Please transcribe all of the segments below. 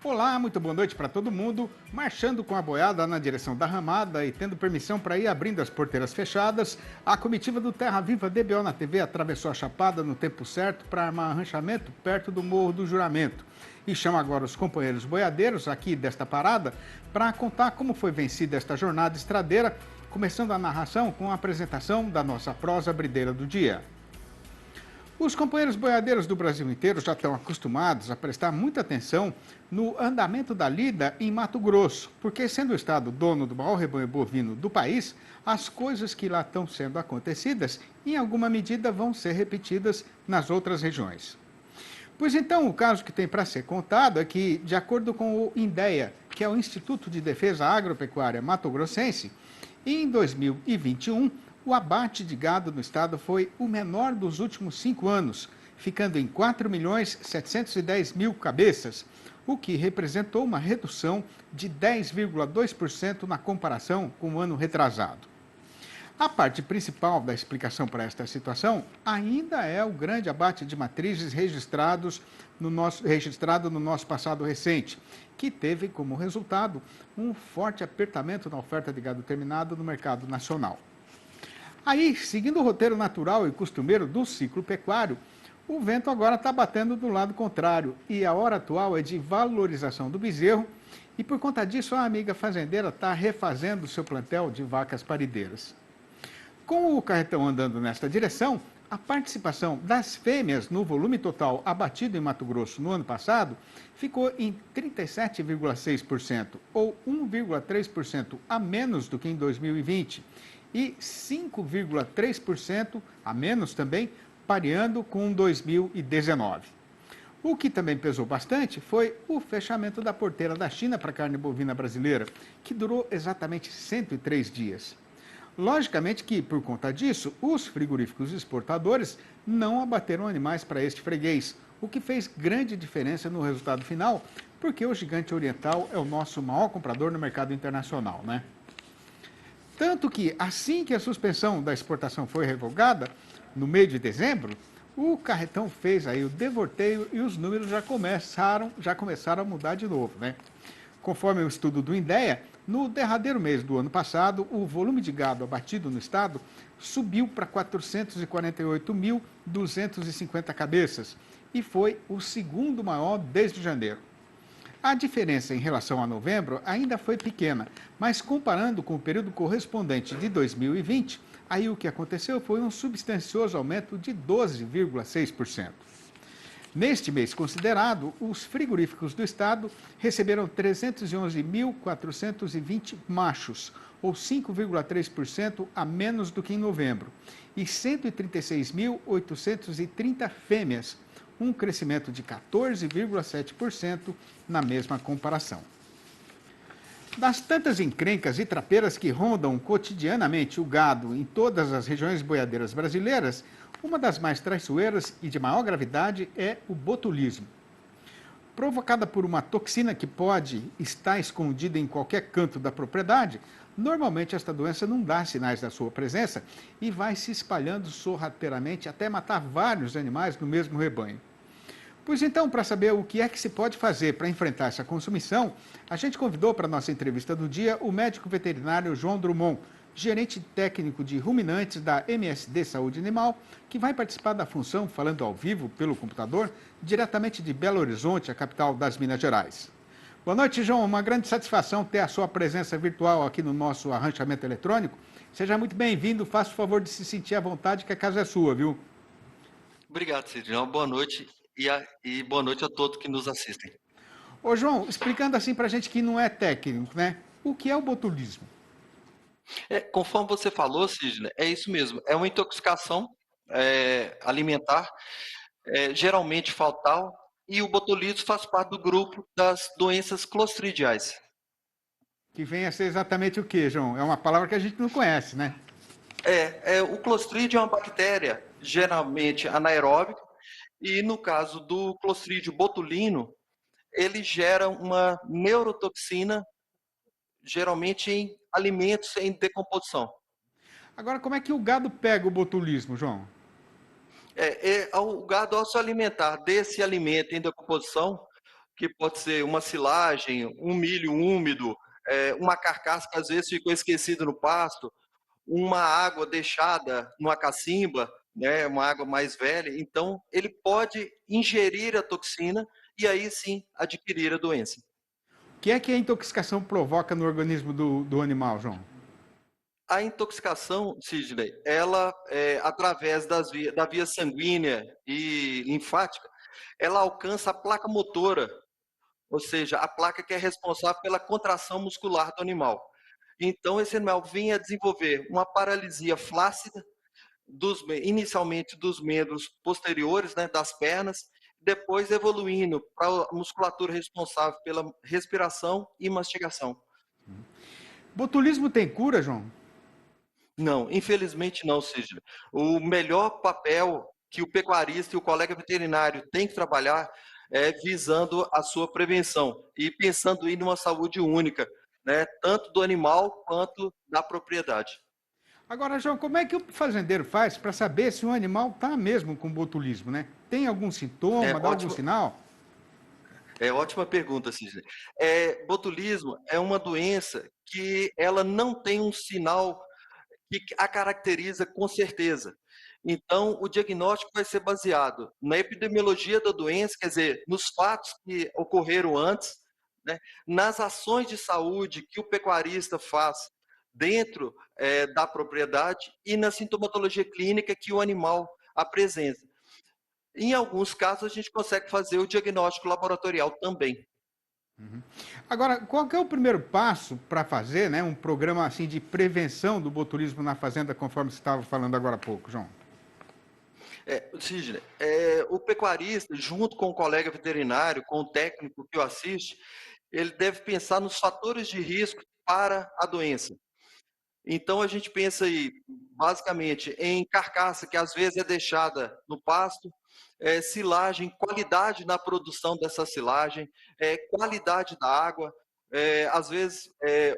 Olá, muito boa noite para todo mundo. Marchando com a boiada na direção da ramada e tendo permissão para ir abrindo as porteiras fechadas, a comitiva do Terra Viva DBO na TV atravessou a Chapada no tempo certo para armar arranchamento perto do Morro do Juramento. E chama agora os companheiros boiadeiros aqui desta parada para contar como foi vencida esta jornada estradeira, começando a narração com a apresentação da nossa prosa brideira do dia. Os companheiros boiadeiros do Brasil inteiro já estão acostumados a prestar muita atenção no andamento da lida em Mato Grosso, porque sendo o estado dono do maior rebanho bovino do país, as coisas que lá estão sendo acontecidas, em alguma medida, vão ser repetidas nas outras regiões. Pois então, o caso que tem para ser contado é que, de acordo com o INDEA, que é o Instituto de Defesa Agropecuária Mato Grossense, em 2021, o abate de gado no estado foi o menor dos últimos 5 anos, ficando em 4.710.000 cabeças, o que representou uma redução de 10,2% na comparação com o ano retrasado. A parte principal da explicação para esta situação ainda é o grande abate de matrizes registrado no nosso passado recente, que teve como resultado um forte apertamento na oferta de gado terminado no mercado nacional. Aí, seguindo o roteiro natural e costumeiro do ciclo pecuário, o vento agora está batendo do lado contrário e a hora atual é de valorização do bezerro e por conta disso a amiga fazendeira está refazendo seu plantel de vacas parideiras. Com o carretão andando nesta direção, a participação das fêmeas no volume total abatido em Mato Grosso no ano passado ficou em 37,6%, ou 1,3% a menos do que em 2020, e 5,3% a menos também, pareando com 2019. O que também pesou bastante foi o fechamento da porteira da China para a carne bovina brasileira, que durou exatamente 103 dias. Logicamente que, por conta disso, os frigoríficos exportadores não abateram animais para este freguês, o que fez grande diferença no resultado final, porque o gigante oriental é o nosso maior comprador no mercado internacional, né? Tanto que, assim que a suspensão da exportação foi revogada, no mês de dezembro, o carretão fez aí o devorteio e os números já começaram a mudar de novo, né? Conforme o estudo do INDEA, no derradeiro mês do ano passado, o volume de gado abatido no estado subiu para 448.250 cabeças e foi o segundo maior desde janeiro. A diferença em relação a novembro ainda foi pequena, mas comparando com o período correspondente de 2020, aí o que aconteceu foi um substancioso aumento de 12,6%. Neste mês considerado, os frigoríficos do estado receberam 311.420 machos, ou 5,3% a menos do que em novembro, e 136.830 fêmeas, um crescimento de 14,7% na mesma comparação. Das tantas encrencas e trapeiras que rondam cotidianamente o gado em todas as regiões boiadeiras brasileiras, uma das mais traiçoeiras e de maior gravidade é o botulismo. Provocada por uma toxina que pode estar escondida em qualquer canto da propriedade, normalmente esta doença não dá sinais da sua presença e vai se espalhando sorrateiramente até matar vários animais no mesmo rebanho. Pois então, para saber o que é que se pode fazer para enfrentar essa consumição, a gente convidou para a nossa entrevista do dia o médico veterinário João Drummond, gerente técnico de ruminantes da MSD Saúde Animal, que vai participar da função falando ao vivo pelo computador, diretamente de Belo Horizonte, a capital das Minas Gerais. Boa noite, João. Uma grande satisfação ter a sua presença virtual aqui no nosso arranchamento eletrônico. Seja muito bem-vindo. Faça o favor de se sentir à vontade, que a casa é sua, viu? Obrigado, Sidney. Boa noite e boa noite a todos que nos assistem. Ô, João, explicando assim para a gente que não é técnico, né? O que é o botulismo? Conforme você falou, Sidney, é isso mesmo. É uma intoxicação alimentar, geralmente fatal, e o botulismo faz parte do grupo das doenças clostridiais. Que vem a ser exatamente o quê, João? É uma palavra que a gente não conhece, né? O Clostridium é uma bactéria geralmente anaeróbica, e no caso do Clostridium botulino, ele gera uma neurotoxina, geralmente em alimentos em decomposição. Agora, como é que o gado pega o botulismo, João? O gado, ao se alimentar desse alimento em decomposição, que pode ser uma silagem, um milho úmido, uma carcaça que às vezes ficou esquecida no pasto, uma água deixada numa cacimba, né, uma água mais velha. Então, ele pode ingerir a toxina e aí sim adquirir a doença. O que a intoxicação provoca no organismo do animal, João? A intoxicação, Sidney, ela, através da via sanguínea e linfática, ela alcança a placa motora, ou seja, a placa que é responsável pela contração muscular do animal. Então, esse animal vem a desenvolver uma paralisia flácida, inicialmente dos membros posteriores, né, das pernas, depois evoluindo para a musculatura responsável pela respiração e mastigação. Botulismo tem cura, João? Não, infelizmente não, Sidney. O melhor papel que o pecuarista e o colega veterinário têm que trabalhar é visando a sua prevenção e pensando em uma saúde única, né, tanto do animal quanto da propriedade. Agora, João, como é que o fazendeiro faz para saber se um animal está mesmo com botulismo, né? Tem algum É sintoma, dá algum ótimo, sinal? é ótima pergunta, Sidney. Botulismo é uma doença que ela não tem um sinal que a caracteriza com certeza. Então, o diagnóstico vai ser baseado na epidemiologia da doença, quer dizer, nos fatos que ocorreram antes, né, nas ações de saúde que o pecuarista faz dentro da propriedade e na sintomatologia clínica que o animal apresenta. Em alguns casos, a gente consegue fazer o diagnóstico laboratorial também. Agora, qual que é o primeiro passo para fazer, né, um programa assim de prevenção do botulismo na fazenda, conforme você estava falando agora há pouco, João? Sidney, o pecuarista, junto com o colega veterinário, com o técnico que o assiste, ele deve pensar nos fatores de risco para a doença. Então, a gente pensa aí, basicamente, em carcaça, que às vezes é deixada no pasto, silagem, qualidade na produção dessa silagem, qualidade da água, às vezes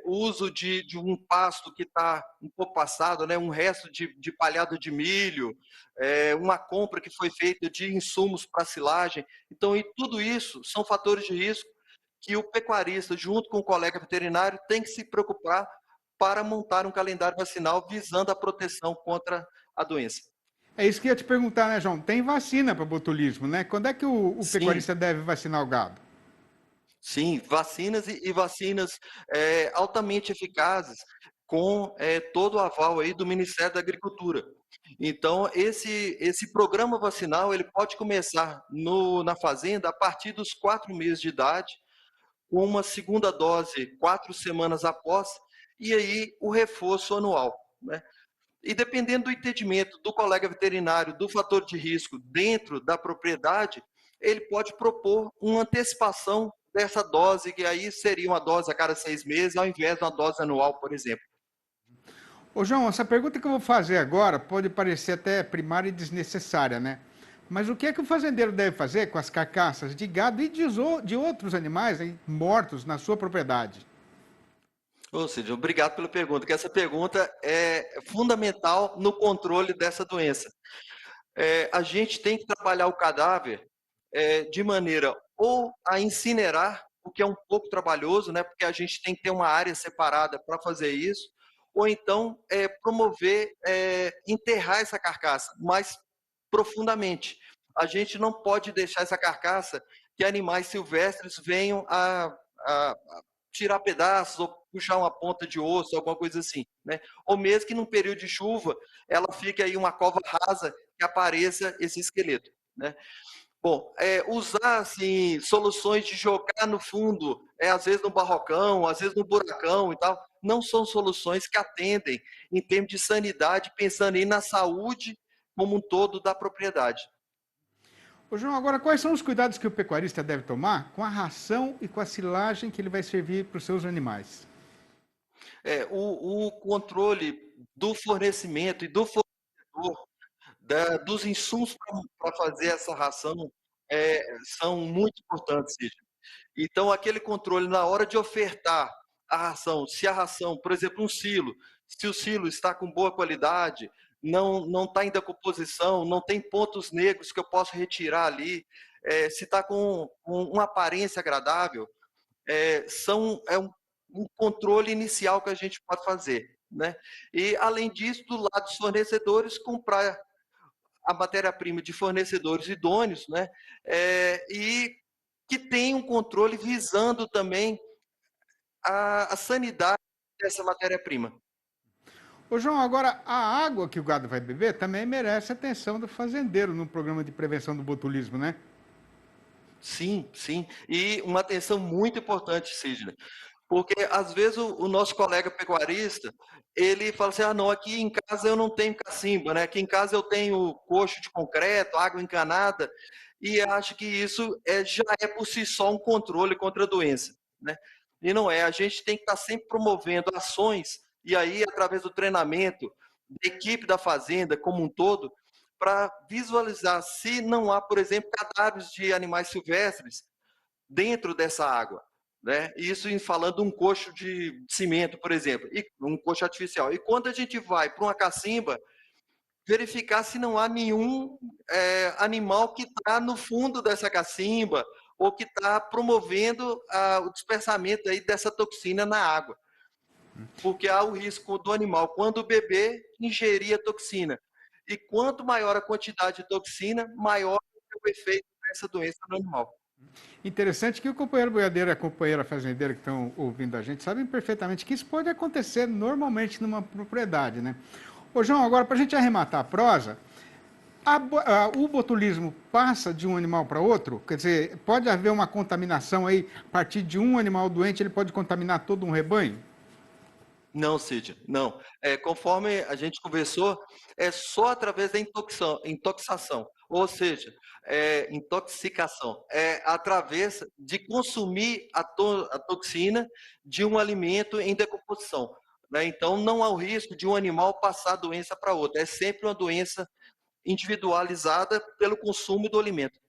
o uso de um pasto que está um pouco passado, né, um resto de palhada de milho, uma compra que foi feita de insumos para silagem. Então, e tudo isso são fatores de risco que o pecuarista, junto com o colega veterinário, tem que se preocupar para montar um calendário vacinal visando a proteção contra a doença. É isso que eu ia te perguntar, né, João? Tem vacina para botulismo, né? Quando é que o Sim, pecuarista deve vacinar o gado? sim, vacinas e vacinas altamente eficazes com todo o aval aí do Ministério da Agricultura. Então, esse programa vacinal ele pode começar na fazenda a partir dos 4 meses de idade, com uma segunda dose 4 semanas após, e aí o reforço anual, né? E dependendo do entendimento do colega veterinário do fator de risco dentro da propriedade, ele pode propor uma antecipação dessa dose, que aí seria uma dose a cada 6 meses, ao invés de uma dose anual, por exemplo. Ô, João, essa pergunta que eu vou fazer agora pode parecer até primária e desnecessária, né? Mas o que é que o fazendeiro deve fazer com as carcaças de gado e de outros animais aí, mortos na sua propriedade? Ou seja, obrigado pela pergunta, que essa pergunta é fundamental no controle dessa doença. A gente tem que trabalhar o cadáver de maneira ou a incinerar, o que é um pouco trabalhoso, né, porque a gente tem que ter uma área separada para fazer isso, ou então promover, enterrar essa carcaça mais profundamente. A gente não pode deixar essa carcaça que animais silvestres venham a tirar pedaços ou puxar uma ponta de osso, alguma coisa assim, né? Ou mesmo que num período de chuva ela fique aí uma cova rasa que apareça esse esqueleto, né? Bom, usar assim soluções de jogar no fundo, às vezes no barrocão, às vezes no buracão e tal, não são soluções que atendem em termos de sanidade, pensando aí na saúde como um todo da propriedade. Ô, João, agora quais são os cuidados que o pecuarista deve tomar com a ração e com a silagem que ele vai servir para os seus animais? O controle do fornecimento e do fornecedor dos insumos para fazer essa ração são muito importantes, Cid. Então, aquele controle na hora de ofertar a ração, se a ração, por exemplo, um silo, se o silo está com boa qualidade, não está em decomposição, não tem pontos negros que eu posso retirar ali, se está com uma aparência agradável, um controle inicial que a gente pode fazer, né? E, além disso, do lado dos fornecedores, comprar a matéria-prima de fornecedores idôneos, né? E que tem um controle visando também a sanidade dessa matéria-prima. Ô, João, agora a água que o gado vai beber também merece a atenção do fazendeiro no programa de prevenção do botulismo, né? Sim, sim. E uma atenção muito importante, Sidney, porque às vezes o nosso colega pecuarista, ele fala assim, ah, não, aqui em casa eu não tenho cacimba, né? Aqui em casa eu tenho coxo de concreto, água encanada, e acho que isso já é por si só um controle contra a doença, né? E não é, a gente tem que estar sempre promovendo ações, e aí através do treinamento da equipe da fazenda como um todo, para visualizar se não há, por exemplo, cadáveres de animais silvestres dentro dessa água, né? Isso falando de um coxo de cimento, por exemplo, e um coxo artificial. E quando a gente vai para uma cacimba, verificar se não há nenhum animal que está no fundo dessa cacimba ou que está promovendo o dispersamento aí dessa toxina na água. Porque há o risco do animal, quando beber, ingerir a toxina. E quanto maior a quantidade de toxina, maior o efeito dessa doença no animal. Interessante que o companheiro boiadeiro e a companheira fazendeira que estão ouvindo a gente sabem perfeitamente que isso pode acontecer normalmente numa propriedade, né? Ô, João, agora para a gente arrematar a prosa, o botulismo passa de um animal para outro? Quer dizer, pode haver uma contaminação aí, a partir de um animal doente, ele pode contaminar todo um rebanho? Não, Cid, não. Conforme a gente conversou, é só através da intoxicação, ou seja, intoxicação. É através de consumir a toxina de um alimento em decomposição, né? Então, não há o risco de um animal passar a doença para outro. É sempre uma doença individualizada pelo consumo do alimento,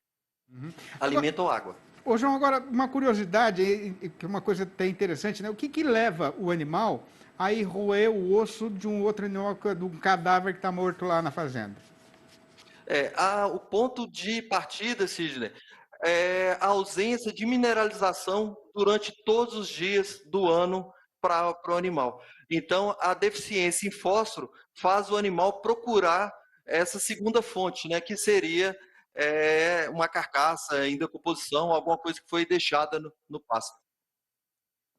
Agora, alimento ou água. ô, João, agora uma curiosidade, que é uma coisa até interessante, né? O que leva o animal a ir roer o osso de um outro animal, de um cadáver que está morto lá na fazenda? O ponto de partida, Sidney, é a ausência de mineralização durante todos os dias do ano para o animal. Então, a deficiência em fósforo faz o animal procurar essa segunda fonte, né, que seria uma carcaça em decomposição, alguma coisa que foi deixada no pasto.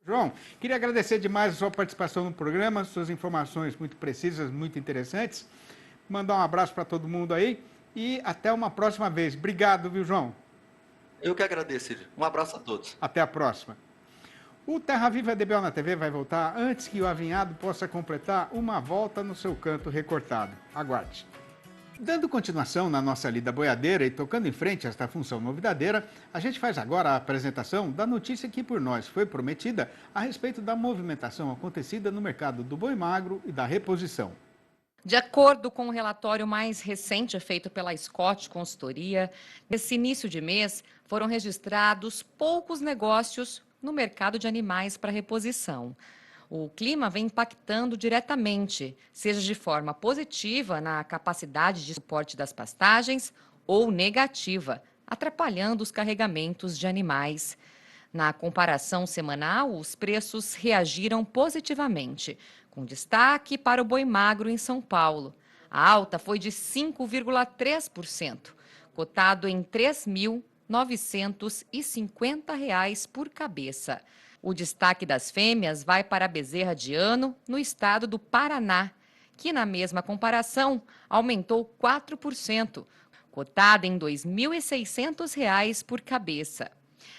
João, queria agradecer demais a sua participação no programa, suas informações muito precisas, muito interessantes. Mandar um abraço para todo mundo aí e até uma próxima vez. Obrigado, viu, João? Eu que agradeço, Sidney. Um abraço a todos. Até a próxima. O Terra Viva DBO na TV vai voltar antes que o avinhado possa completar uma volta no seu canto recortado. Aguarde. Dando continuação na nossa lida boiadeira e tocando em frente a esta função novidadeira, a gente faz agora a apresentação da notícia que por nós foi prometida a respeito da movimentação acontecida no mercado do boi magro e da reposição. De acordo com o relatório mais recente feito pela Scott Consultoria, nesse início de mês foram registrados poucos negócios no mercado de animais para reposição. O clima vem impactando diretamente, seja de forma positiva na capacidade de suporte das pastagens ou negativa, atrapalhando os carregamentos de animais. Na comparação semanal, os preços reagiram positivamente, com destaque para o boi magro em São Paulo. A alta foi de 5,3%, cotado em R$ 3.950 por cabeça. O destaque das fêmeas vai para a bezerra de ano, no estado do Paraná, que na mesma comparação aumentou 4%, cotada em R$ 2.600 por cabeça.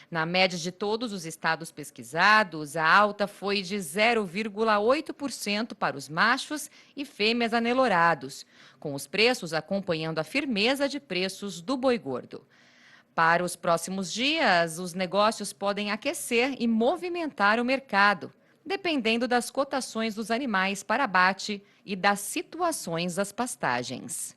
Na média de todos os estados pesquisados, a alta foi de 0,8% para os machos e fêmeas anelorados, com os preços acompanhando a firmeza de preços do boi gordo. Para os próximos dias, os negócios podem aquecer e movimentar o mercado, dependendo das cotações dos animais para abate e das situações das pastagens.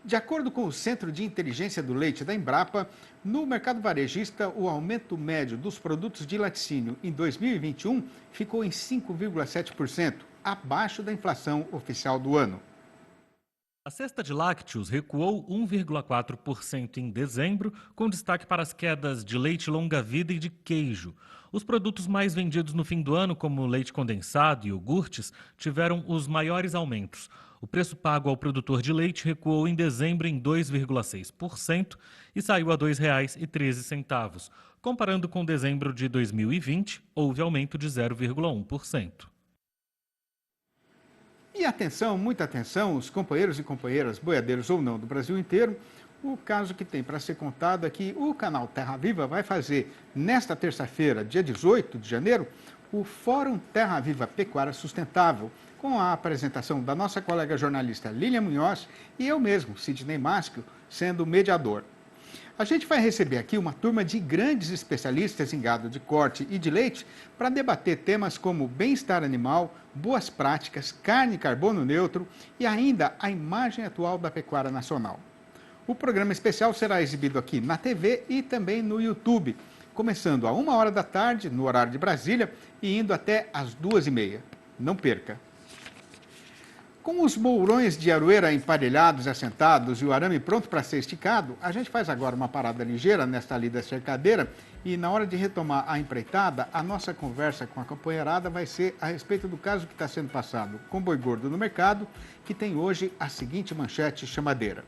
De acordo com o Centro de Inteligência do Leite da Embrapa, no mercado varejista, o aumento médio dos produtos de laticínio em 2021 ficou em 5,7%, abaixo da inflação oficial do ano. A cesta de lácteos recuou 1,4% em dezembro, com destaque para as quedas de leite longa-vida e de queijo. Os produtos mais vendidos no fim do ano, como leite condensado e iogurtes, tiveram os maiores aumentos. O preço pago ao produtor de leite recuou em dezembro em 2,6% e saiu a R$ 2,13. Comparando com dezembro de 2020, houve aumento de 0,1%. E atenção, muita atenção, os companheiros e companheiras, boiadeiros ou não do Brasil inteiro, o caso que tem para ser contado é que o canal Terra Viva vai fazer, nesta terça-feira, dia 18 de janeiro, o Fórum Terra Viva Pecuária Sustentável, com a apresentação da nossa colega jornalista Lília Munhoz e eu mesmo, Sidney Maschio, sendo mediador. A gente vai receber aqui uma turma de grandes especialistas em gado de corte e de leite para debater temas como bem-estar animal, boas práticas, carne e carbono neutro e ainda a imagem atual da pecuária nacional. O programa especial será exibido aqui na TV e também no YouTube, começando a 1h da tarde, no horário de Brasília, e indo até às 2h30. Não perca! Com os mourões de aroeira emparelhados e assentados e o arame pronto para ser esticado, a gente faz agora uma parada ligeira nesta lida cercadeira e na hora de retomar a empreitada, a nossa conversa com a companheirada vai ser a respeito do caso que está sendo passado com boi gordo no mercado, que tem hoje a seguinte manchete chamadeira.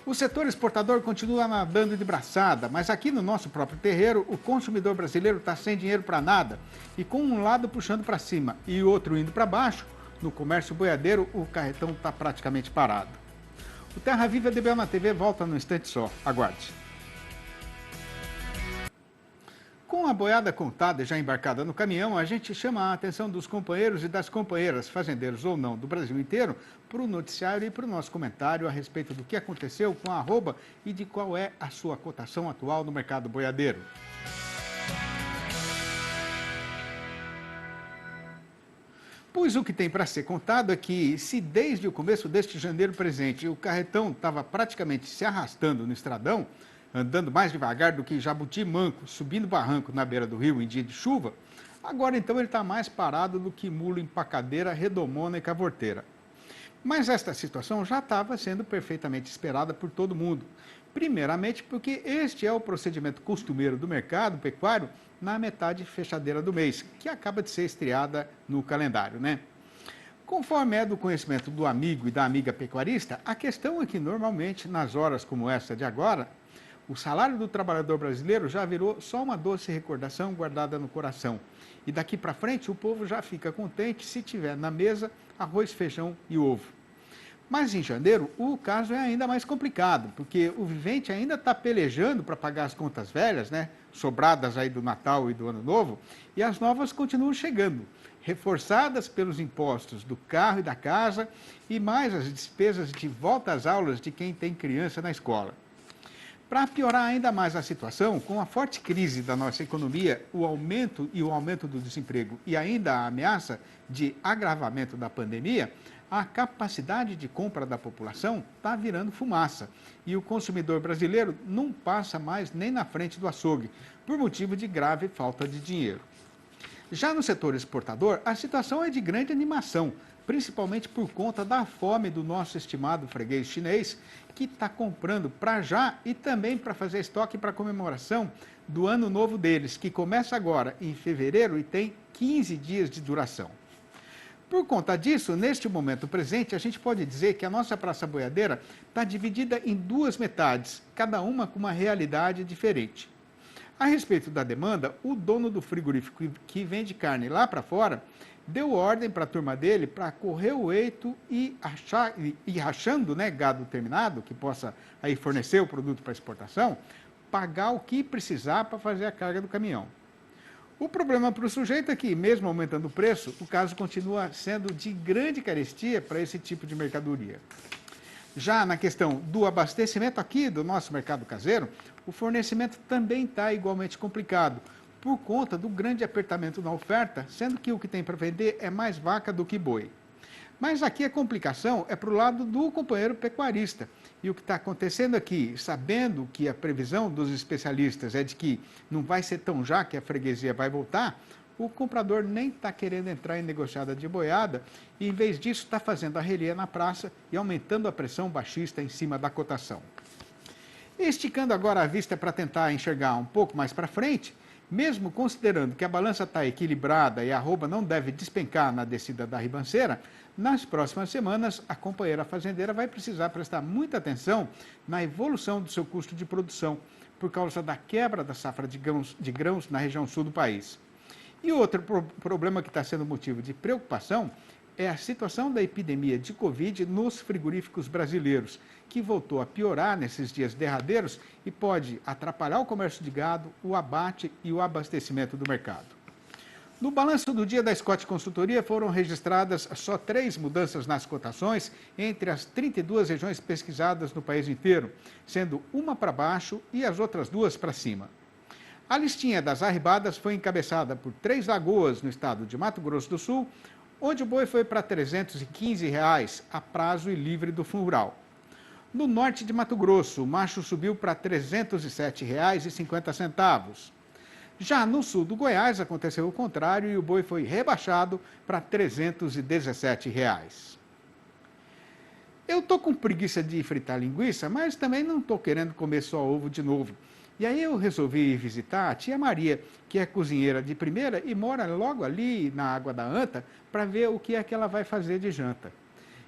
O setor exportador continua nadando de braçada, mas aqui no nosso próprio terreiro, o consumidor brasileiro está sem dinheiro para nada e com um lado puxando para cima e o outro indo para baixo. No comércio boiadeiro, o carretão está praticamente parado. O Terra Viva DBO na TV volta num instante só. Aguarde. Com a boiada contada e já embarcada no caminhão, a gente chama a atenção dos companheiros e das companheiras, fazendeiros ou não, do Brasil inteiro, para o noticiário e para o nosso comentário a respeito do que aconteceu com a arroba e de qual é a sua cotação atual no mercado boiadeiro. Pois o que tem para ser contado é que, se desde o começo deste janeiro presente o carretão estava praticamente se arrastando no estradão, andando mais devagar do que jabuti manco, subindo barranco na beira do rio em dia de chuva, agora então ele está mais parado do que mulo empacadeira, redomona e cavorteira. Mas esta situação já estava sendo perfeitamente esperada por todo mundo. Primeiramente porque este é o procedimento costumeiro do mercado pecuário na metade fechadeira do mês, que acaba de ser estreada no calendário, né? Conforme é do conhecimento do amigo e da amiga pecuarista, a questão é que normalmente, nas horas como essa de agora, o salário do trabalhador brasileiro já virou só uma doce recordação guardada no coração. E daqui para frente o povo já fica contente se tiver na mesa arroz, feijão e ovo. Mas em janeiro o caso é ainda mais complicado, porque o vivente ainda está pelejando para pagar as contas velhas, né? Sobradas aí do Natal e do Ano Novo, e as novas continuam chegando, reforçadas pelos impostos do carro e da casa e mais as despesas de volta às aulas de quem tem criança na escola. Para piorar ainda mais a situação, com a forte crise da nossa economia, o aumento do desemprego e ainda a ameaça de agravamento da pandemia, a capacidade de compra da população está virando fumaça e o consumidor brasileiro não passa mais nem na frente do açougue, por motivo de grave falta de dinheiro. Já no setor exportador, a situação é de grande animação, principalmente por conta da fome do nosso estimado freguês chinês, que está comprando para já e também para fazer estoque para comemoração do ano novo deles, que começa agora em fevereiro e tem 15 dias de duração. Por conta disso, neste momento presente, a gente pode dizer que a nossa praça boiadeira está dividida em duas metades, cada uma com uma realidade diferente. A respeito da demanda, o dono do frigorífico que vende carne lá para fora deu ordem para a turma dele para correr o eito e rachando, né, gado terminado, que possa aí fornecer o produto para exportação, pagar o que precisar para fazer a carga do caminhão. O problema para o sujeito é que, mesmo aumentando o preço, o caso continua sendo de grande carestia para esse tipo de mercadoria. Já na questão do abastecimento aqui do nosso mercado caseiro, o fornecimento também está igualmente complicado, por conta do grande apertamento na oferta, sendo que o que tem para vender é mais vaca do que boi. Mas aqui a complicação é para o lado do companheiro pecuarista. E o que está acontecendo aqui, sabendo que a previsão dos especialistas é de que não vai ser tão já que a freguesia vai voltar, o comprador nem está querendo entrar em negociada de boiada e, em vez disso, está fazendo a relia na praça e aumentando a pressão baixista em cima da cotação. Esticando agora a vista para tentar enxergar um pouco mais para frente, mesmo considerando que a balança está equilibrada e a arroba não deve despencar na descida da ribanceira, nas próximas semanas a companheira fazendeira vai precisar prestar muita atenção na evolução do seu custo de produção, por causa da quebra da safra de grãos na região sul do país. E outro problema que está sendo motivo de preocupação é a situação da epidemia de Covid nos frigoríficos brasileiros, que voltou a piorar nesses dias derradeiros e pode atrapalhar o comércio de gado, o abate e o abastecimento do mercado. No balanço do dia da Scott Consultoria foram registradas só 3 mudanças nas cotações entre as 32 regiões pesquisadas no país inteiro, sendo uma para baixo e as outras 2 para cima. A listinha das arribadas foi encabeçada por Três Lagoas, no estado de Mato Grosso do Sul, onde o boi foi para R$ 315 a prazo e livre do fundo rural. No norte de Mato Grosso, o macho subiu para R$ 307,50. Já no sul do Goiás, aconteceu o contrário e o boi foi rebaixado para R$ 317. Eu estou com preguiça de fritar linguiça, mas também não estou querendo comer só ovo de novo. E aí eu resolvi visitar a tia Maria, que é cozinheira de primeira e mora logo ali na Água da Anta, para ver o que é que ela vai fazer de janta.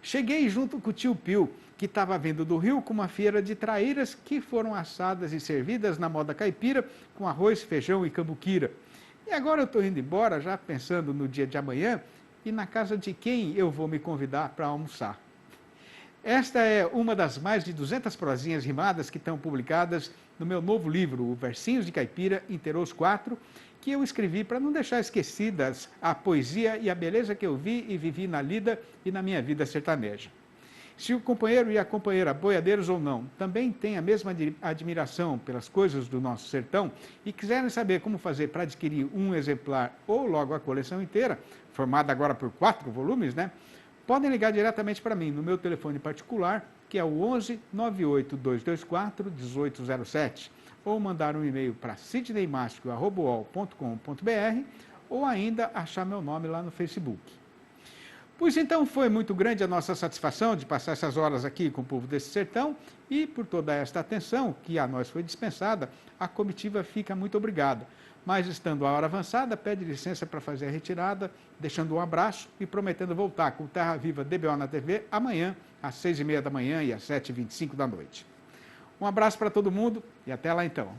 Cheguei junto com o tio Pio, que estava vindo do Rio com uma feira de traíras que foram assadas e servidas na moda caipira, com arroz, feijão e cambuquira. E agora eu estou indo embora, já pensando no dia de amanhã, e na casa de quem eu vou me convidar para almoçar. Esta é uma das mais de 200 prosinhas rimadas que estão publicadas no meu novo livro, o Versinhos de Caipira, Interos 4, que eu escrevi para não deixar esquecidas a poesia e a beleza que eu vi e vivi na lida e na minha vida sertaneja. Se o companheiro e a companheira, boiadeiros ou não, também têm a mesma admiração pelas coisas do nosso sertão e quiserem saber como fazer para adquirir um exemplar ou logo a coleção inteira, formada agora por 4 volumes, né? Podem ligar diretamente para mim no meu telefone particular, que é o 11 98 224 1807, ou mandar um e-mail para sidneymasco@uol.com.br ou ainda achar meu nome lá no Facebook. Pois então foi muito grande a nossa satisfação de passar essas horas aqui com o povo desse sertão e por toda esta atenção que a nós foi dispensada, a comitiva fica muito obrigada. Mas estando a hora avançada, pede licença para fazer a retirada, deixando um abraço e prometendo voltar com o Terra Viva DBO na TV amanhã, às 6h30 da manhã e às 7h25 da noite. Um abraço para todo mundo e até lá então.